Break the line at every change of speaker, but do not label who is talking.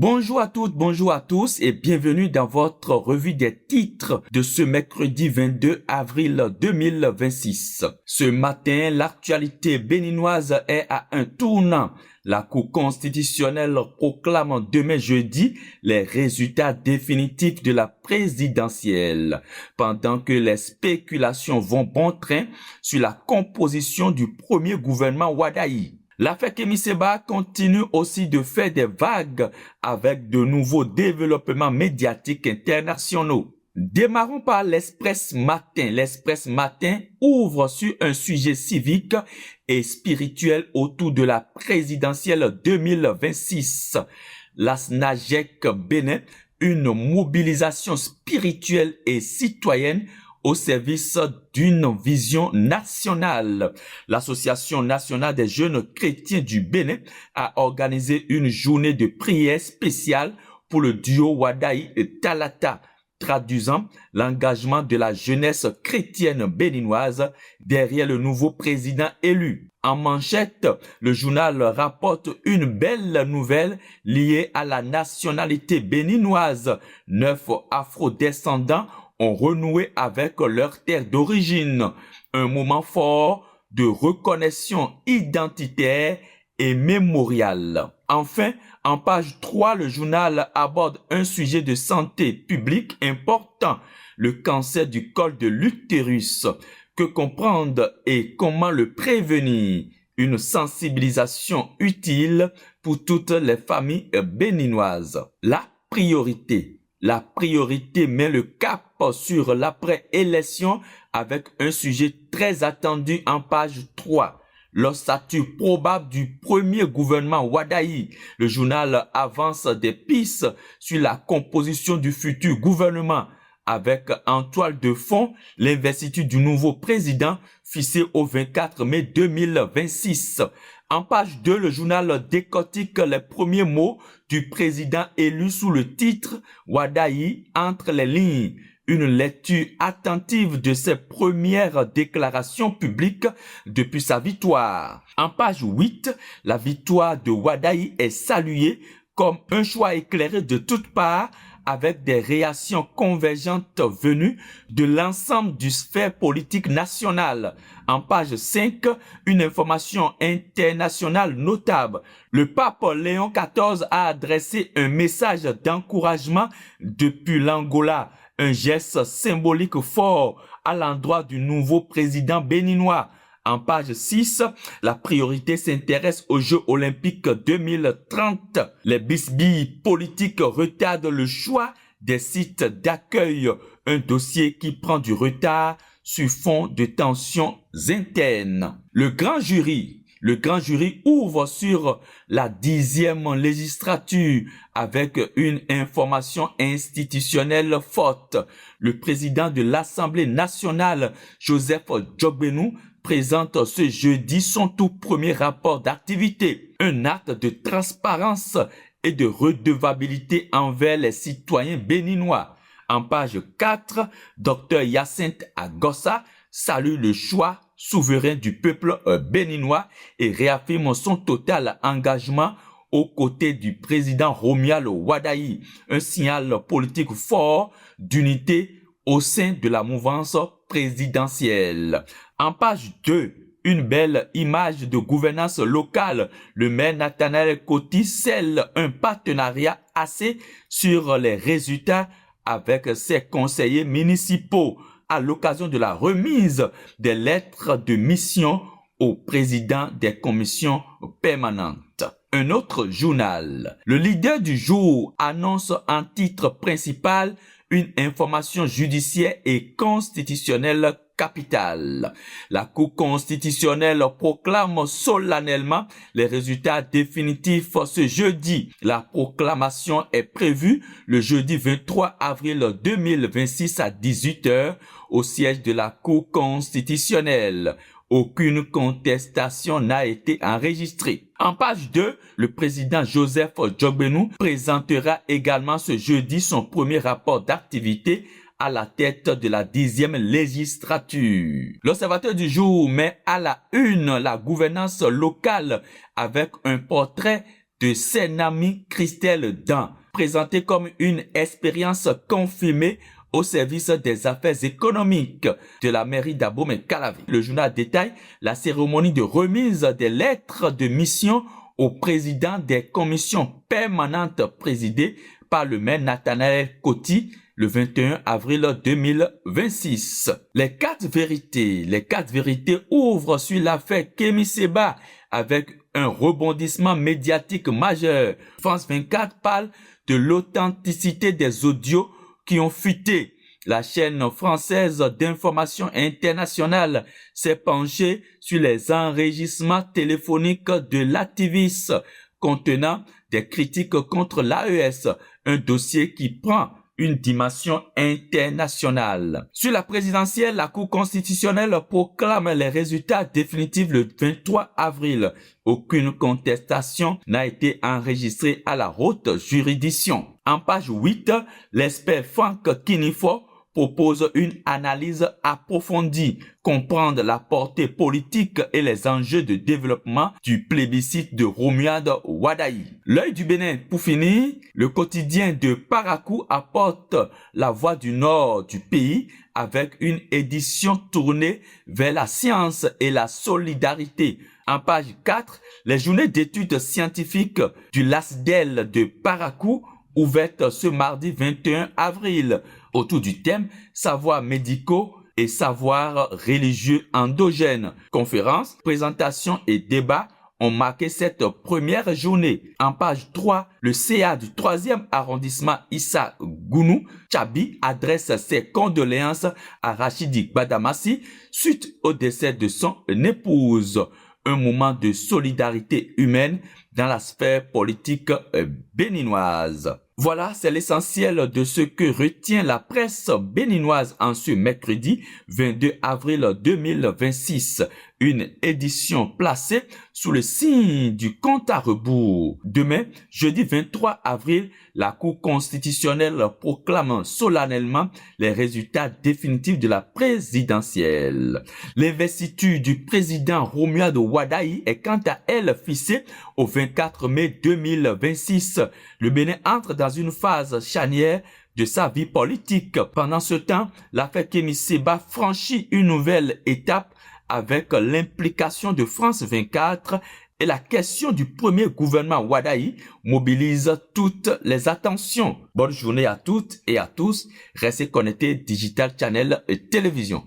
Bonjour à toutes, bonjour à tous et bienvenue dans votre revue des titres de ce mercredi 22 avril 2026. Ce matin, l'actualité béninoise est à un tournant. La Cour constitutionnelle proclame demain jeudi les résultats définitifs de la présidentielle, pendant que les spéculations vont bon train sur la composition du premier gouvernement Wadayi. L'affaire Kémi Séba continue aussi de faire des vagues avec de nouveaux développements médiatiques internationaux. Démarrons par l'Express Matin. L'Express Matin ouvre sur un sujet civique et spirituel autour de la présidentielle 2026. La SNAGEC Bénin, une mobilisation spirituelle et citoyenne au service d'une vision nationale. L'Association nationale des jeunes chrétiens du Bénin a organisé une journée de prière spéciale pour le duo Wadayi et Talata, traduisant l'engagement de la jeunesse chrétienne béninoise derrière le nouveau président élu. En manchette, le journal rapporte une belle nouvelle liée à la nationalité béninoise. 9 afro-descendants ont renoué avec leur terre d'origine. Un moment fort de reconnaissance identitaire et mémoriale. Enfin, en page 3, le journal aborde un sujet de santé publique important, le cancer du col de l'utérus. Que comprendre et comment le prévenir? Une sensibilisation utile pour toutes les familles béninoises. La priorité met le cap sur l'après-élection avec un sujet très attendu en page 3. L'ossature probable du premier gouvernement Wadayi. Le journal avance des pistes sur la composition du futur gouvernement avec en toile de fond l'investiture du nouveau président fixé au 24 mai 2026. En page 2, le journal décortique les premiers mots du président élu sous le titre « Wadayi entre les lignes ». Une lecture attentive de ses premières déclarations publiques depuis sa victoire. En page 8, la victoire de Wadayi est saluée comme un choix éclairé de toutes parts avec des réactions convergentes venues de l'ensemble du sphère politique national. En page 5, une information internationale notable. Le pape Léon XIV a adressé un message d'encouragement depuis l'Angola, un geste symbolique fort à l'endroit du nouveau président béninois. En page 6, la priorité s'intéresse aux Jeux olympiques 2030. Les bisbilles politiques retardent le choix des sites d'accueil, un dossier qui prend du retard sur fond de tensions internes. Le grand jury ouvre sur la 10e législature avec une information institutionnelle forte. Le président de l'Assemblée nationale, Joseph Djogbenou, présente ce jeudi son tout premier rapport d'activité, un acte de transparence et de redevabilité envers les citoyens béninois. En page 4, Dr Hyacinthe Agossa salue le choix souverain du peuple béninois et réaffirme son total engagement aux côtés du président Romuald Wadayi, un signal politique fort d'unité au sein de la mouvance présidentielle. En page 2, une belle image de gouvernance locale. Le maire Nathanaël Coty scelle un partenariat axé sur les résultats avec ses conseillers municipaux à l'occasion de la remise des lettres de mission au président des commissions permanentes. Un autre journal. Le leader du jour annonce en titre principal une information judiciaire et constitutionnelle capitale. La Cour constitutionnelle proclame solennellement les résultats définitifs ce jeudi. La proclamation est prévue le jeudi 23 avril 2026 à 18h au siège de la Cour constitutionnelle. Aucune contestation n'a été enregistrée. En page 2, le président Joseph Djogbenou présentera également ce jeudi son premier rapport d'activité à la tête de la 10e législature. L'observateur du jour met à la une la gouvernance locale avec un portrait de Senami Christelle Dan, présentée comme une expérience confirmée au service des affaires économiques de la mairie d'Abomey-Calavi. Le journal détaille la cérémonie de remise des lettres de mission au président des commissions permanentes présidées par le maire Nathanaël Coty le 21 avril 2026. Les quatre vérités ouvrent sur l'affaire Kémi Séba avec un rebondissement médiatique majeur. France 24 parle de l'authenticité des audios qui ont fuité. La chaîne française d'information internationale s'est penchée sur les enregistrements téléphoniques de l'activiste contenant des critiques contre l'AES, un dossier qui prend une dimension internationale. Sur la présidentielle, la Cour constitutionnelle proclame les résultats définitifs le 23 avril. Aucune contestation n'a été enregistrée à la haute juridiction. En page 8, l'expert Franck Kinifo propose une analyse approfondie, comprendre la portée politique et les enjeux de développement du plébiscite de Romuald Wadayi. L'œil du Bénin, pour finir, le quotidien de Parakou apporte la voix du nord du pays avec une édition tournée vers la science et la solidarité. En page 4, les journées d'études scientifiques du LASDEL de Parakou ouvertes ce mardi 21 avril autour du thème savoirs médicaux et savoirs religieux endogènes. Conférences, présentations et débats ont marqué cette première journée. En page 3, le CA du 3e arrondissement Issa Gounou Tchabi adresse ses condoléances à Rachidi Badamassi suite au décès de son épouse. Un moment de solidarité humaine dans la sphère politique béninoise. Voilà, c'est l'essentiel de ce que retient la presse béninoise en ce mercredi 22 avril 2026. Une édition placée sous le signe du compte à rebours. Demain, jeudi 23 avril, la Cour constitutionnelle proclame solennellement les résultats définitifs de la présidentielle. L'investiture du président Romuald Wadayi est quant à elle fixée au 24 mai 2026. Le Bénin entre dans une phase charnière de sa vie politique. Pendant ce temps, l'affaire Kémi Séba franchit une nouvelle étape avec l'implication de France 24 et la question du premier gouvernement Wadayi mobilise toutes les attentions. Bonne journée à toutes et à tous. Restez connectés Digital Channel et Télévision.